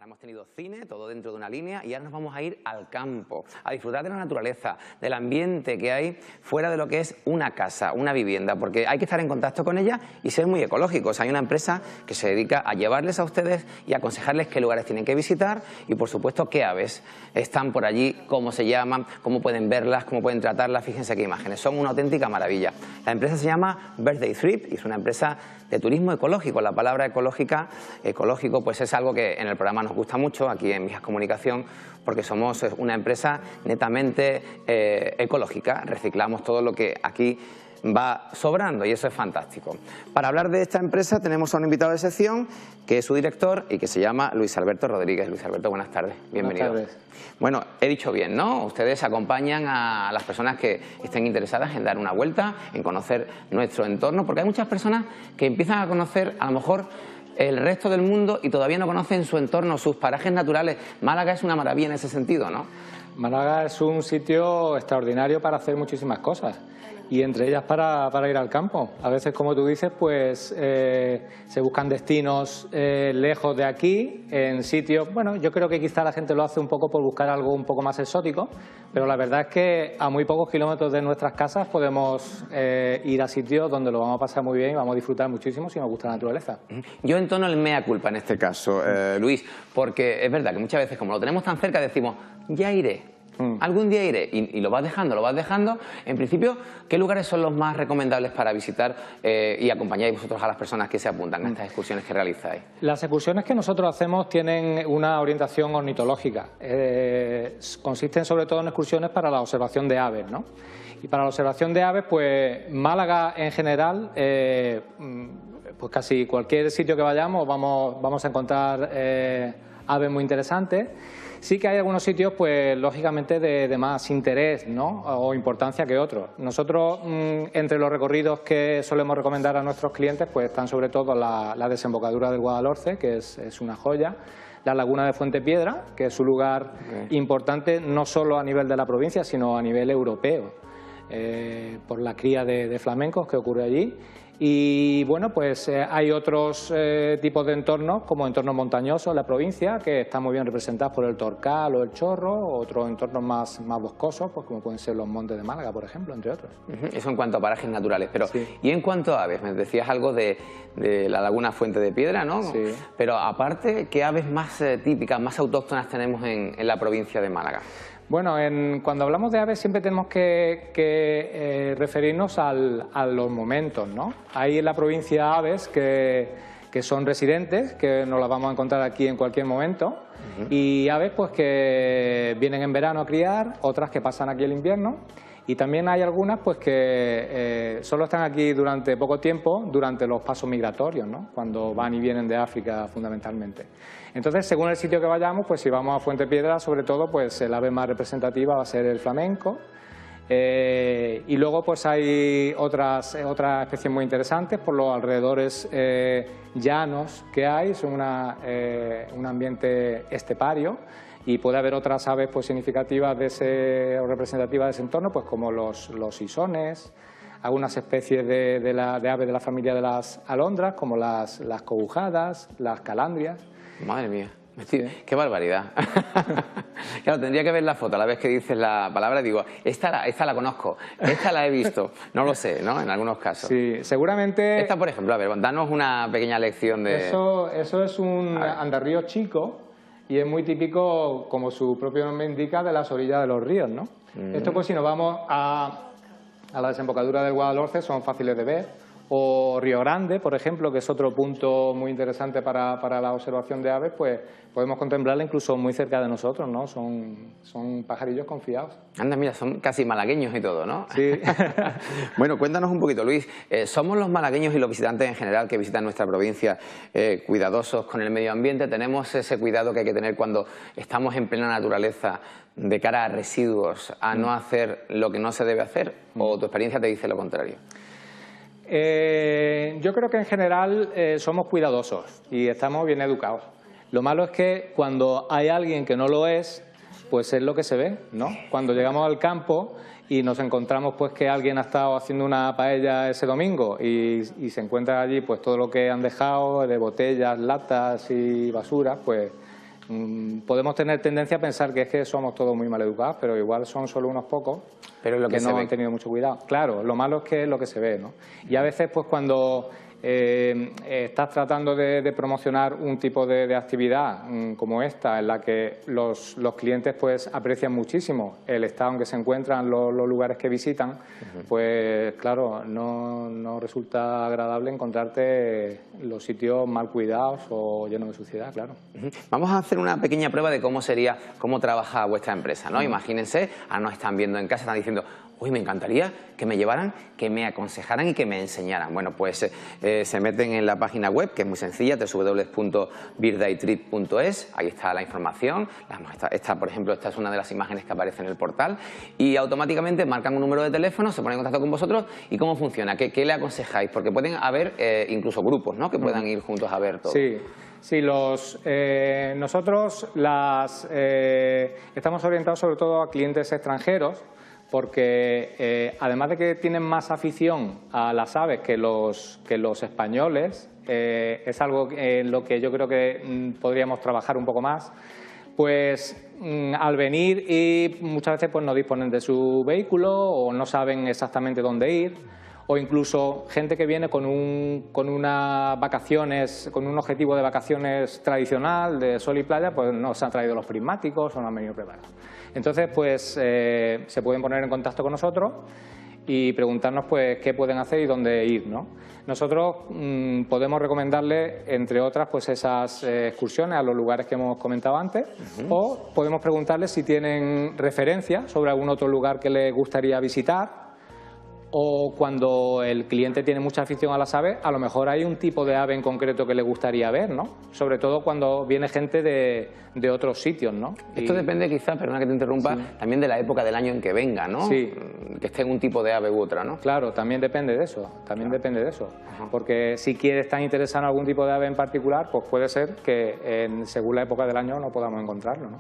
Ahora hemos tenido cine, todo dentro de una línea, y ahora nos vamos a ir al campo, a disfrutar de la naturaleza, del ambiente que hay fuera de lo que es una casa, una vivienda, porque hay que estar en contacto con ella y ser muy ecológicos. Hay una empresa que se dedica a llevarles a ustedes y aconsejarles qué lugares tienen que visitar y, por supuesto, qué aves están por allí, cómo se llaman, cómo pueden verlas, cómo pueden tratarlas. Fíjense qué imágenes, son una auténtica maravilla. La empresa se llama Birthday Trip y es una empresa de turismo ecológico. La palabra ecológico, pues es algo que en el programa nos gusta mucho, aquí en Vijas Comunicación, porque somos una empresa netamente ecológica. Reciclamos todo lo que aquí va sobrando y eso es fantástico. Para hablar de esta empresa tenemos a un invitado de sección que es su director y que se llama Luis Alberto Rodríguez. Luis Alberto, buenas tardes, bienvenido. Buenas tardes. Bueno, he dicho bien, ¿no? Ustedes acompañan a las personas que estén interesadas en dar una vuelta, en conocer nuestro entorno, porque hay muchas personas que empiezan a conocer a lo mejor el resto del mundo y todavía no conocen su entorno, sus parajes naturales. Málaga es una maravilla en ese sentido, ¿no? Málaga es un sitio extraordinario para hacer muchísimas cosas y entre ellas para ir al campo. A veces, como tú dices, pues se buscan destinos lejos de aquí, en sitios... Bueno, yo creo que quizá la gente lo hace un poco por buscar algo un poco más exótico, pero la verdad es que a muy pocos kilómetros de nuestras casas podemos ir a sitios donde lo vamos a pasar muy bien y vamos a disfrutar muchísimo si nos gusta la naturaleza. Yo entono el mea culpa en este caso, Luis, porque es verdad que muchas veces, como lo tenemos tan cerca, decimos, ya iré. Algún día iré y lo vas dejando. En principio, ¿qué lugares son los más recomendables para visitar y acompañáis vosotros a las personas que se apuntan a estas excursiones que realizáis? Las excursiones que nosotros hacemos tienen una orientación ornitológica. Consisten sobre todo en excursiones para la observación de aves, ¿no? Y para la observación de aves, pues Málaga en general, pues casi cualquier sitio que vayamos vamos a encontrar aves muy interesantes. Sí que hay algunos sitios, pues lógicamente de más interés, ¿no? O importancia que otros. Nosotros, entre los recorridos que solemos recomendar a nuestros clientes, pues están sobre todo la desembocadura del Guadalhorce, que es una joya, la laguna de Fuentepiedra, que es un lugar importante no solo a nivel de la provincia, sino a nivel europeo, por la cría de flamencos que ocurre allí. Y bueno, pues hay otros tipos de entornos, como entornos montañosos en la provincia, que están muy bien representados por el Torcal o el Chorro, otros entornos más boscosos, pues como pueden ser los montes de Málaga, por ejemplo, entre otros. Eso en cuanto a parajes naturales, pero sí. Y en cuanto a aves, me decías algo de la laguna Fuente de Piedra, ¿no? Sí. Pero aparte, ¿qué aves más típicas, más autóctonas tenemos en la provincia de Málaga? Bueno, cuando hablamos de aves siempre tenemos que referirnos a los momentos, ¿no? Hay en la provincia aves que son residentes, que nos las vamos a encontrar aquí en cualquier momento, y aves pues que vienen en verano a criar, otras que pasan aquí el invierno, y también hay algunas pues que solo están aquí durante poco tiempo, durante los pasos migratorios, ¿no? Cuando van y vienen de África fundamentalmente. Entonces, según el sitio que vayamos, pues si vamos a Fuentepiedra, sobre todo, pues el ave más representativa va a ser el flamenco. Y luego pues hay otras especies muy interesantes por los alrededores llanos que hay, son un ambiente estepario. Y puede haber otras aves pues significativas o representativas de ese entorno, pues como los isones, algunas especies de aves de la familia de las alondras, como las cogujadas, las calandrias. Madre mía, qué barbaridad. Claro, tendría que ver la foto a la vez que dices la palabra, digo, esta la conozco, esta la he visto, no lo sé, ¿no? En algunos casos. Sí, seguramente... Esta, por ejemplo, a ver, danos una pequeña lección de... Eso es un andarrío chico. Y es muy típico, como su propio nombre indica, de las orillas de los ríos, ¿no? Esto pues si nos vamos a la desembocadura del Guadalhorce son fáciles de ver, o Río Grande, por ejemplo, que es otro punto muy interesante para la observación de aves, pues podemos contemplarla incluso muy cerca de nosotros, ¿no? Son pajarillos confiados. Anda, mira, son casi malagueños y todo, ¿no? Sí. Bueno, cuéntanos un poquito, Luis. ¿Somos los malagueños y los visitantes en general que visitan nuestra provincia cuidadosos con el medio ambiente? ¿Tenemos ese cuidado que hay que tener cuando estamos en plena naturaleza de cara a residuos, a no hacer lo que no se debe hacer? ¿O tu experiencia te dice lo contrario? Yo creo que en general somos cuidadosos y estamos bien educados. Lo malo es que cuando hay alguien que no lo es, pues es lo que se ve, ¿no? Cuando llegamos al campo y nos encontramos pues que alguien ha estado haciendo una paella ese domingo y se encuentra allí pues todo lo que han dejado de botellas, latas y basura, pues Podemos tener tendencia a pensar que es que somos todos muy mal educados, pero igual son solo unos pocos pero lo que no han tenido mucho cuidado. Claro, lo malo es que es lo que se ve, ¿no? Y a veces, pues cuando estás tratando de promocionar un tipo de actividad como esta, en la que los clientes pues aprecian muchísimo el estado en que se encuentran los lugares que visitan, pues claro, no resulta agradable encontrarte los sitios mal cuidados o llenos de suciedad, claro. Vamos a hacer una pequeña prueba de cómo trabaja vuestra empresa, ¿no? Imagínense, nos están viendo en casa, están diciendo: uy, me encantaría que me llevaran, que me aconsejaran y que me enseñaran. Bueno, pues se meten en la página web, que es muy sencilla, www.birdaytrip.es, ahí está la información, por ejemplo, esta es una de las imágenes que aparece en el portal, y automáticamente marcan un número de teléfono, se ponen en contacto con vosotros. ¿Y cómo funciona? ¿Qué le aconsejáis? Porque pueden haber incluso grupos, ¿no?, que puedan ir juntos a ver todo. Sí. Sí, nosotros estamos orientados sobre todo a clientes extranjeros, porque además de que tienen más afición a las aves que los españoles, es algo en lo que yo creo que podríamos trabajar un poco más, pues al venir y muchas veces pues no disponen de su vehículo o no saben exactamente dónde ir, o incluso gente que viene con un objetivo de vacaciones tradicional de sol y playa, pues no se han traído los prismáticos o no han venido preparados. Entonces, pues se pueden poner en contacto con nosotros y preguntarnos pues qué pueden hacer y dónde ir, ¿no? Nosotros podemos recomendarles, entre otras, pues esas excursiones a los lugares que hemos comentado antes, o podemos preguntarles si tienen referencias sobre algún otro lugar que les gustaría visitar. O cuando el cliente tiene mucha afición a las aves, a lo mejor hay un tipo de ave en concreto que le gustaría ver, ¿no? Sobre todo cuando viene gente de otros sitios, ¿no? Esto depende quizás, perdona que te interrumpa, también de la época del año en que venga, ¿no? Sí. Que esté en un tipo de ave u otra, ¿no? Claro, también depende de eso, depende de eso. Porque si quieres estar interesado en algún tipo de ave en particular, pues puede ser que según la época del año no podamos encontrarlo, ¿no?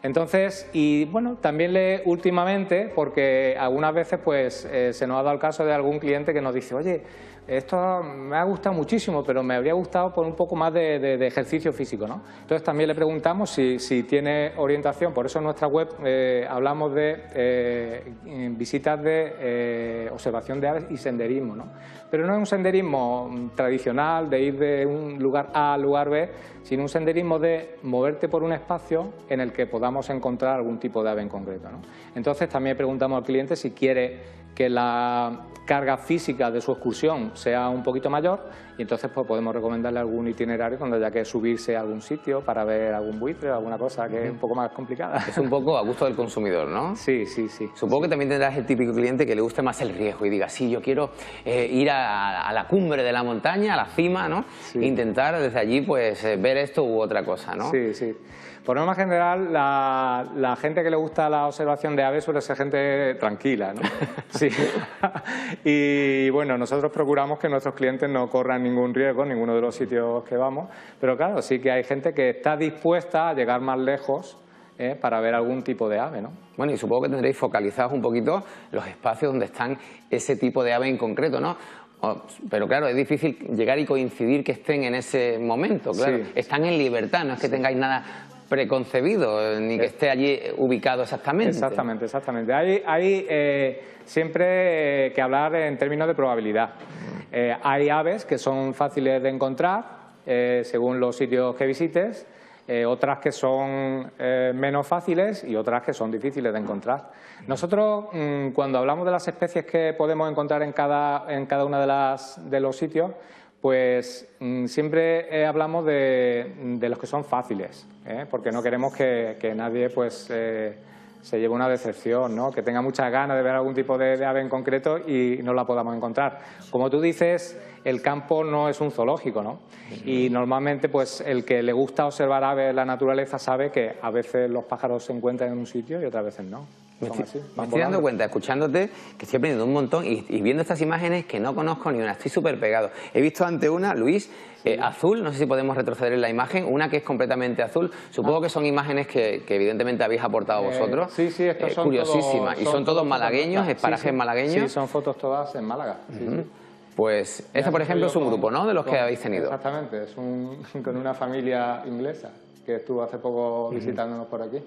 Entonces, y bueno, también últimamente, porque algunas veces pues se nos ha dado el caso de algún cliente que nos dice: oye, esto me ha gustado muchísimo, pero me habría gustado por un poco más de ejercicio físico, ¿no? Entonces también le preguntamos si tiene orientación. Por eso en nuestra web hablamos de visitas de observación de aves y senderismo, ¿no? Pero no es un senderismo tradicional de ir de un lugar A al lugar B, sino un senderismo de moverte por un espacio en el que podamos encontrar algún tipo de ave en concreto, ¿no? Entonces también preguntamos al cliente si quiere que la carga física de su excursión sea un poquito mayor, y entonces pues podemos recomendarle algún itinerario donde haya que subirse a algún sitio para ver algún buitre o alguna cosa que es un poco más complicada. Es un poco a gusto del consumidor, ¿no? Sí, sí, sí. Supongo que también tendrás el típico cliente que le guste más el riesgo y diga: sí, yo quiero ir a la cumbre de la montaña, a la cima, ¿no? Sí. E intentar desde allí pues ver esto u otra cosa, ¿no? Sí, sí. Por norma general, la gente que le gusta la observación de aves suele ser gente tranquila, ¿no? Sí. Y bueno, nosotros procuramos que nuestros clientes no corran ningún riesgo en ninguno de los sitios que vamos, pero claro, sí que hay gente que está dispuesta a llegar más lejos para ver algún tipo de ave, ¿no? Bueno, y supongo que tendréis focalizados un poquito los espacios donde están ese tipo de ave en concreto, ¿no? Pero claro, es difícil llegar y coincidir que estén en ese momento, claro. Sí. Están en libertad, no es que tengáis nada preconcebido, ni que esté allí ubicado exactamente. Exactamente, exactamente. Hay siempre que hablar en términos de probabilidad. Hay aves que son fáciles de encontrar según los sitios que visites, otras que son menos fáciles y otras que son difíciles de encontrar. Nosotros, cuando hablamos de las especies que podemos encontrar en cada una de los sitios, pues siempre hablamos de los que son fáciles, porque no queremos que nadie pues se lleve una decepción, ¿no? Que tenga muchas ganas de ver algún tipo de ave en concreto y no la podamos encontrar. Como tú dices, el campo no es un zoológico, ¿no? Y normalmente pues el que le gusta observar aves en la naturaleza sabe que a veces los pájaros se encuentran en un sitio y otras veces no. Me estoy dando cuenta, escuchándote, que estoy aprendiendo un montón y viendo estas imágenes que no conozco ni una, estoy súper pegado. He visto ante una, Luis, azul, no sé si podemos retroceder en la imagen, una que es completamente azul. Supongo que son imágenes que evidentemente habéis aportado vosotros. Sí, sí, estos son curiosísimas. ¿Y son todos malagueños, es parajes malagueños? Sí, son fotos todas en Málaga. Pues esta, por ejemplo, es un grupo, ¿no?, de los que habéis tenido. Exactamente, es con una familia inglesa. que estuvo hace poco visitándonos por aquí.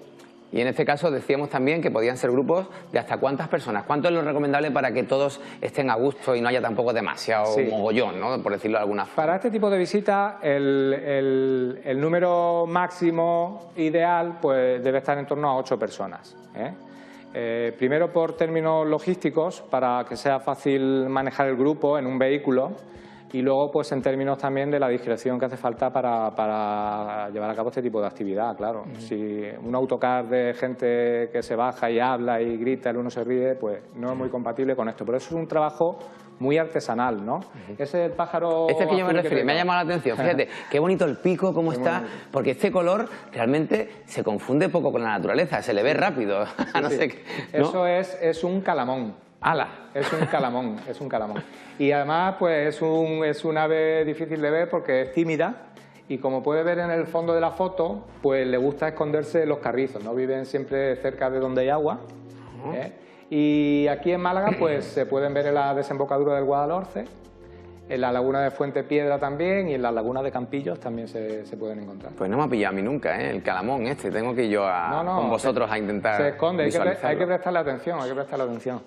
Y en este caso decíamos también que podían ser grupos de hasta cuántas personas. ¿Cuánto es lo recomendable para que todos estén a gusto y no haya tampoco demasiado mogollón, ¿no? Por decirlo de alguna forma? Para este tipo de visitas el número máximo ideal pues debe estar en torno a 8 personas. Primero por términos logísticos, para que sea fácil manejar el grupo en un vehículo, y luego pues en términos también de la discreción que hace falta para llevar a cabo este tipo de actividad, claro. Si un autocar de gente que se baja y habla y grita, el uno se ríe, pues no es muy compatible con esto. Pero eso es un trabajo muy artesanal, ¿no? Ese es el pájaro. Este que yo me refiero, me ha llamado la atención. Fíjate, qué bonito el pico, cómo está, porque este color realmente se confunde poco con la naturaleza, se le ve rápido. No sé qué, ¿no? Eso es un calamón. ¡Hala! Es un calamón, es un calamón. Y además pues es un ave difícil de ver porque es tímida y como puede ver en el fondo de la foto, pues le gusta esconderse en los carrizos, ¿no? Viven siempre cerca de donde hay agua. Y aquí en Málaga pues se pueden ver en la desembocadura del Guadalhorce, en la laguna de Fuente Piedra también y en la laguna de Campillos también se pueden encontrar. Pues no me ha pillado a mí nunca, el calamón este. Tengo que ir yo con vosotros a intentar. Se esconde, hay que prestarle atención,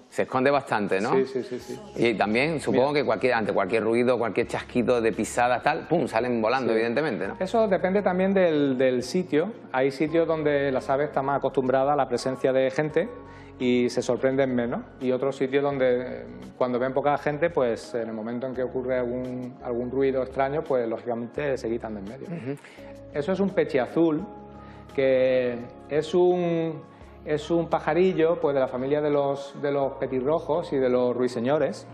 Se esconde bastante, ¿no? Sí. Y también supongo que ante cualquier ruido, cualquier chasquido de pisadas, tal, ¡pum!, salen volando, evidentemente, ¿no? Eso depende también del sitio. Hay sitios donde las aves están más acostumbradas a la presencia de gente y se sorprenden menos, y otros sitios donde cuando ven poca gente, pues en el momento en que ocurre algún ruido extraño, pues lógicamente se quitan de en medio. Eso es un pechiazul, que es un pajarillo pues de la familia de los petirrojos y de los ruiseñores,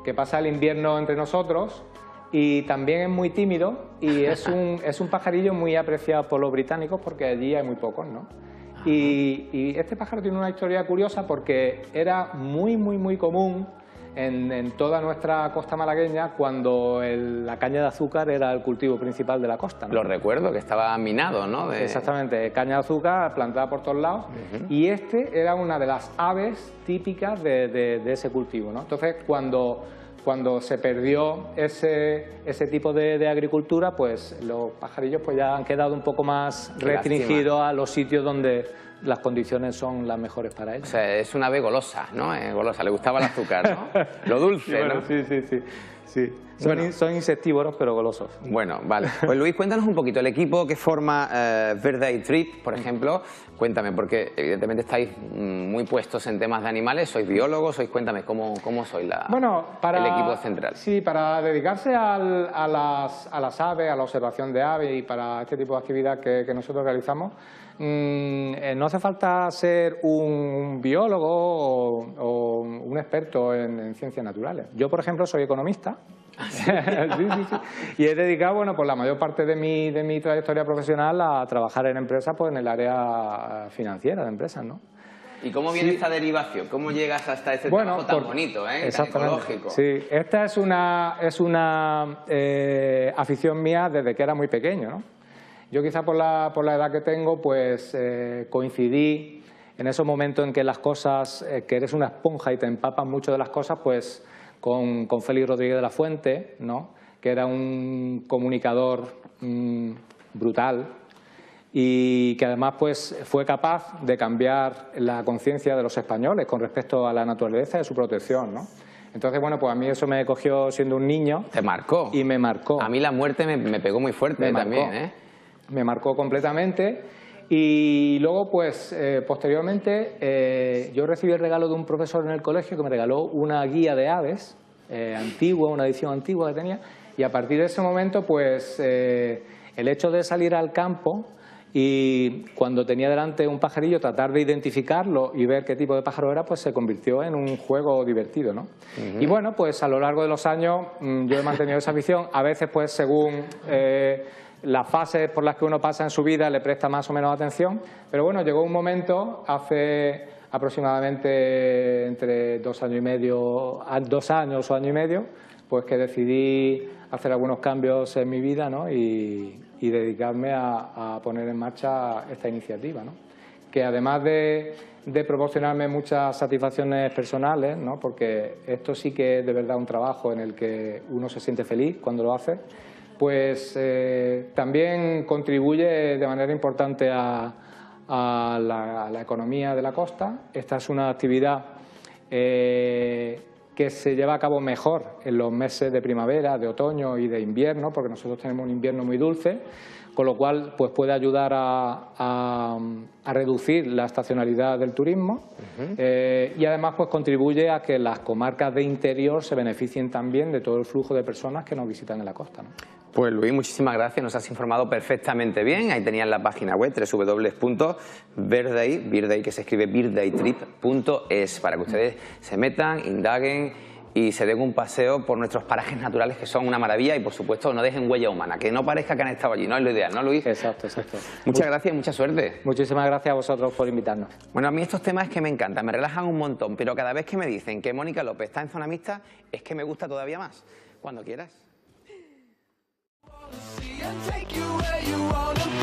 que pasa el invierno entre nosotros y también es muy tímido y es un pajarillo muy apreciado por los británicos porque allí hay muy pocos, ¿no? Y este pájaro tiene una historia curiosa porque era muy común en toda nuestra costa malagueña cuando la caña de azúcar era el cultivo principal de la costa, ¿no? Lo recuerdo, que estaba minado, ¿no? Exactamente, caña de azúcar plantada por todos lados, y este era una de las aves típicas de ese cultivo, ¿no? Entonces, cuando se perdió ese tipo de agricultura, pues los pajarillos pues ya han quedado un poco más restringidos a los sitios donde las condiciones son las mejores para ellos. O sea, es una ave golosa, ¿no? Golosa, le gustaba el azúcar, ¿no? Lo dulce, bueno, ¿no? Sí. Son insectívoros, pero golosos. Bueno, vale. Pues Luis, cuéntanos un poquito, el equipo que forma Verde Trip, por ejemplo, cuéntame, porque evidentemente estáis muy puestos en temas de animales, sois biólogos, cuéntame, ¿cómo sois el equipo central? Sí, para dedicarse a las aves, a la observación de aves y para este tipo de actividad que nosotros realizamos, no hace falta ser un biólogo o un experto en ciencias naturales. Yo, por ejemplo, soy economista. Sí. Y he dedicado, pues la mayor parte de mi trayectoria profesional a trabajar en empresas, pues en el área financiera de empresas, ¿no? ¿Y cómo viene esta derivación? ¿Cómo llegas hasta este trabajo tan bonito, tan ecológico? Sí, esta es una afición mía desde que era muy pequeño, ¿no? Yo quizá por la edad que tengo, pues coincidí en esos momentos en que las cosas, que eres una esponja y te empapas mucho de las cosas, pues con Félix Rodríguez de la Fuente, ¿no? Que era un comunicador brutal y que además pues fue capaz de cambiar la conciencia de los españoles con respecto a la naturaleza y a su protección, ¿no? Entonces, bueno, pues a mí eso me cogió siendo un niño. ¿Te marcó? Y me marcó. A mí la muerte me pegó muy fuerte también, ¿eh? Me marcó completamente. Y luego, pues, posteriormente, yo recibí el regalo de un profesor en el colegio que me regaló una guía de aves antigua, una edición antigua que tenía, y a partir de ese momento, pues, el hecho de salir al campo y cuando tenía delante un pajarillo, tratar de identificarlo y ver qué tipo de pájaro era, pues se convirtió en un juego divertido, ¿no? Y bueno, pues a lo largo de los años yo he mantenido esa afición, a veces, pues, según las fases por las que uno pasa en su vida le presta más o menos atención, pero bueno, llegó un momento hace aproximadamente entre 2 años y medio, 2 años o año y medio, pues que decidí hacer algunos cambios en mi vida, ¿no? y dedicarme a poner en marcha esta iniciativa, ¿no? Que además de proporcionarme muchas satisfacciones personales, ¿no? Porque esto sí que es de verdad un trabajo en el que uno se siente feliz cuando lo hace, pues también contribuye de manera importante a la economía de la costa. Esta es una actividad que se lleva a cabo mejor en los meses de primavera, de otoño y de invierno, porque nosotros tenemos un invierno muy dulce, con lo cual pues puede ayudar a reducir la estacionalidad del turismo y además pues contribuye a que las comarcas de interior se beneficien también de todo el flujo de personas que nos visitan en la costa, ¿no? Pues Luis, muchísimas gracias, nos has informado perfectamente bien. Ahí tenían la página web www.birdday, que se escribe birdaytrip.es, para que ustedes se metan, indaguen y se den un paseo por nuestros parajes naturales, que son una maravilla, y por supuesto no dejen huella humana, que no parezca que han estado allí, ¿no? Es lo ideal, ¿no, Luis? Exacto, exacto. Muchas gracias y mucha suerte. Muchísimas gracias a vosotros por invitarnos. Bueno, a mí estos temas es que me encantan, me relajan un montón, pero cada vez que me dicen que Mónica López está en Zona Mixta, es que me gusta todavía más. Cuando quieras. And take you where you wanna